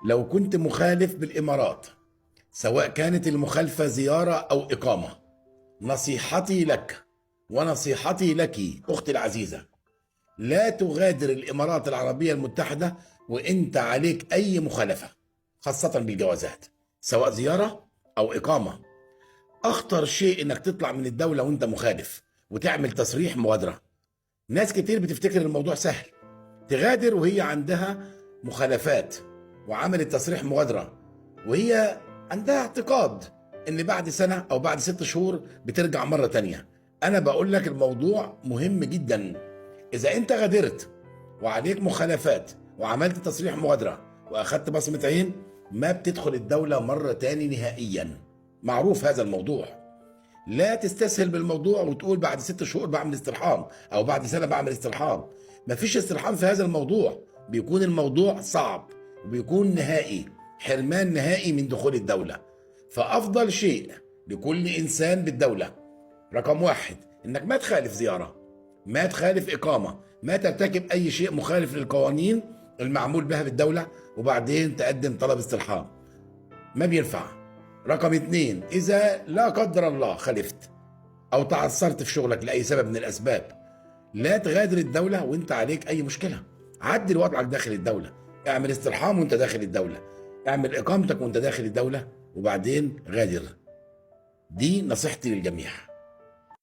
لو كنت مخالف بالإمارات، سواء كانت المخالفة زيارة أو إقامة، نصيحتي لك ونصيحتي لك أختي العزيزة، لا تغادر الإمارات العربية المتحدة وإنت عليك أي مخالفة، خاصة بالجوازات، سواء زيارة أو إقامة. أخطر شيء إنك تطلع من الدولة وإنت مخالف وتعمل تصريح مغادرة. ناس كتير بتفتكر الموضوع سهل، تغادر وهي عندها مخالفات وعملت تصريح مغادرة، وهي عندها اعتقاد ان بعد سنة او بعد 6 شهور بترجع مرة تانية. انا بقول لك الموضوع مهم جدا. اذا انت غادرت وعليك مخالفات وعملت تصريح مغادرة واخدت بصمة عين، ما بتدخل الدولة مرة تاني نهائيا. معروف هذا الموضوع. لا تستسهل بالموضوع وتقول بعد 6 شهور بعمل استرحام او بعد سنه بعمل استرحام. مفيش استرحام في هذا الموضوع، بيكون الموضوع صعب وبيكون نهائي، حرمان نهائي من دخول الدوله. فافضل شيء لكل انسان بالدوله، رقم واحد، انك ما تخالف زياره، ما تخالف اقامه، ما ترتكب اي شيء مخالف للقوانين المعمول بها بالدوله وبعدين تقدم طلب استرحام، ما بينفع. رقم اتنين، إذا لا قدر الله خلفت أو تعثرت في شغلك لأي سبب من الأسباب، لا تغادر الدولة وأنت عليك أي مشكلة. عدل وضعك داخل الدولة، اعمل استرحام وأنت داخل الدولة، اعمل إقامتك وأنت داخل الدولة، وبعدين غادر. دي نصيحتي للجميع.